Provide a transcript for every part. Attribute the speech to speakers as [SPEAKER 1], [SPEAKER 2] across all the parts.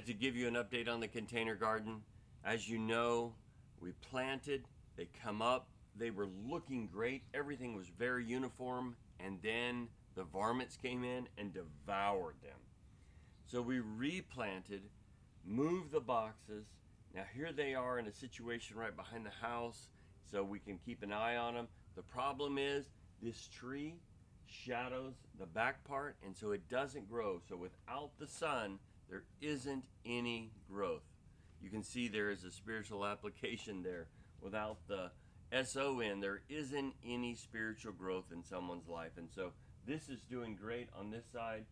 [SPEAKER 1] To give you an update on the container garden. As you know, we planted, they come up, they were looking great, everything was very uniform, and then the varmints came in and devoured them. So we replanted, moved the boxes. Now here they are in a situation right behind the house, so we can keep an eye on them. The problem is this tree shadows the back part, and so it doesn't grow. So without the sun, there isn't any growth. You can see there is a spiritual application there. Without the SON, there isn't any spiritual growth in someone's life. And so this is doing great on this side.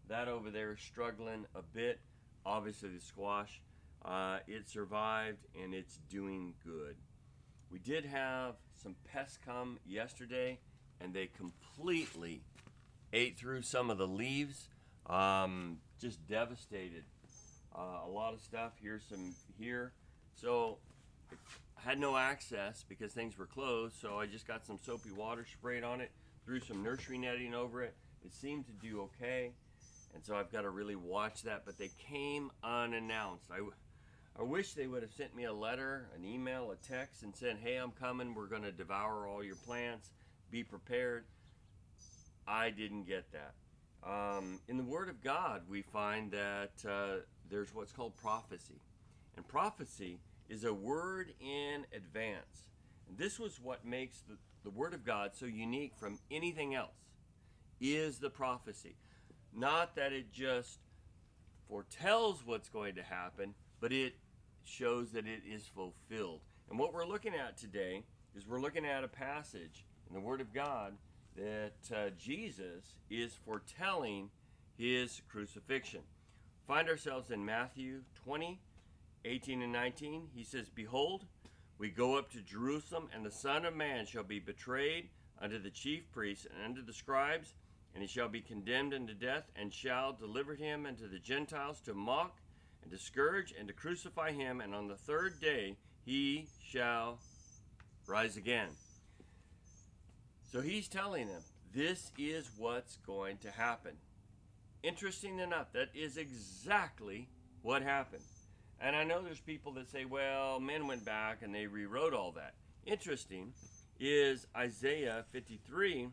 [SPEAKER 1] That over there is struggling a bit. Obviously the squash, it survived and it's doing good. We did have some pests come yesterday and they completely ate through some of the leaves. Just devastated a lot of stuff. Here's some here. So I had no access because things were closed, so I just got some soapy water sprayed on it, threw some nursery netting over it. It seemed to do okay, and so I've got to really watch that. But they came unannounced. I wish they would have sent me a letter, an email, a text, and said, hey, I'm coming, we're going to devour all your plants, be prepared. I didn't get that. In the Word of God, we find that there's what's called prophecy. And prophecy is a word in advance. And this was what makes the Word of God so unique from anything else, is the prophecy. Not that it just foretells what's going to happen, but it shows that it is fulfilled. And what we're looking at today is we're looking at a passage in the Word of God that Jesus is foretelling his crucifixion. Find ourselves in Matthew 20, 18 and 19. He says, behold, we go up to Jerusalem, and the Son of Man shall be betrayed unto the chief priests and unto the scribes, and he shall be condemned unto death, and shall deliver him unto the Gentiles to mock and to scourge and to crucify him, and on the third day he shall rise again. So he's telling them, this is what's going to happen. Interesting enough, that is exactly what happened. And I know there's people that say, well, men went back and they rewrote all that. Interesting is Isaiah 53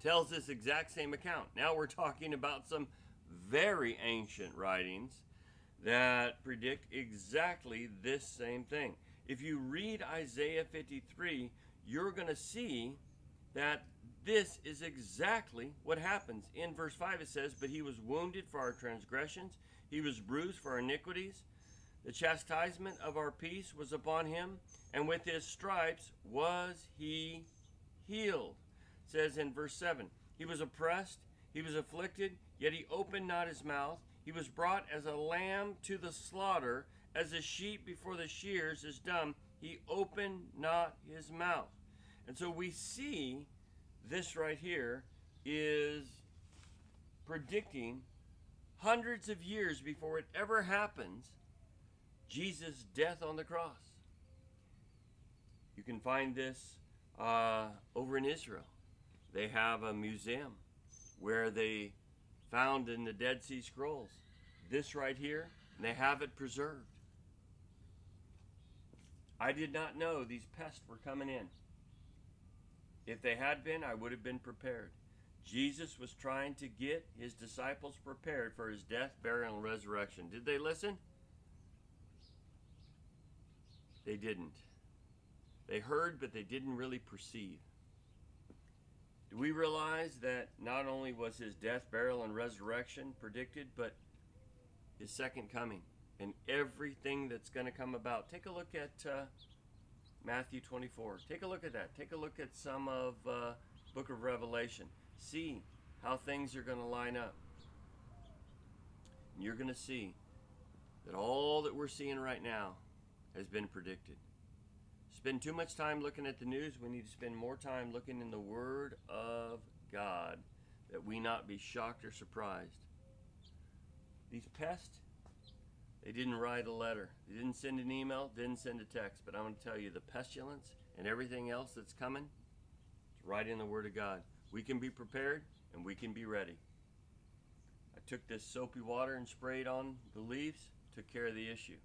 [SPEAKER 1] tells this exact same account. Now we're talking about some very ancient writings that predict exactly this same thing. If you read Isaiah 53, you're going to see that this is exactly what happens. In verse 5 it says, but he was wounded for our transgressions, he was bruised for our iniquities. The chastisement of our peace was upon him, and with his stripes was he healed. It says in verse 7, he was oppressed, he was afflicted, yet he opened not his mouth. He was brought as a lamb to the slaughter, as a sheep before the shears is dumb. He opened not his mouth. And so we see this right here is predicting hundreds of years before it ever happens, Jesus' death on the cross. You can find this over in Israel. They have a museum where they found in the Dead Sea Scrolls this right here, and they have it preserved. I did not know these pests were coming in. If they had been, I would have been prepared. Jesus was trying to get his disciples prepared for his death, burial, and resurrection. Did they listen? They didn't. They heard, but they didn't really perceive. Do we realize that not only was his death, burial, and resurrection predicted, but his second coming and everything that's going to come about? Take a look at Matthew 24. Take a look at that. Take a look at some of book of Revelation. See how things are going to line up. And you're going to see that all that we're seeing right now has been predicted. Spend too much time looking at the news. We need to spend more time looking in the Word of God, that we not be shocked or surprised. These pests, they didn't write a letter. They didn't send an email, didn't send a text. But I'm going to tell you, the pestilence and everything else that's coming, it's right in the Word of God. We can be prepared and we can be ready. I took this soapy water and sprayed on the leaves, took care of the issue.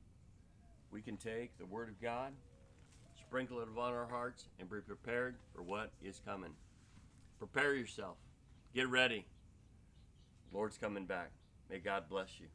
[SPEAKER 1] We can take the Word of God, sprinkle it upon our hearts, and be prepared for what is coming. Prepare yourself. Get ready. Lord's coming back. May God bless you.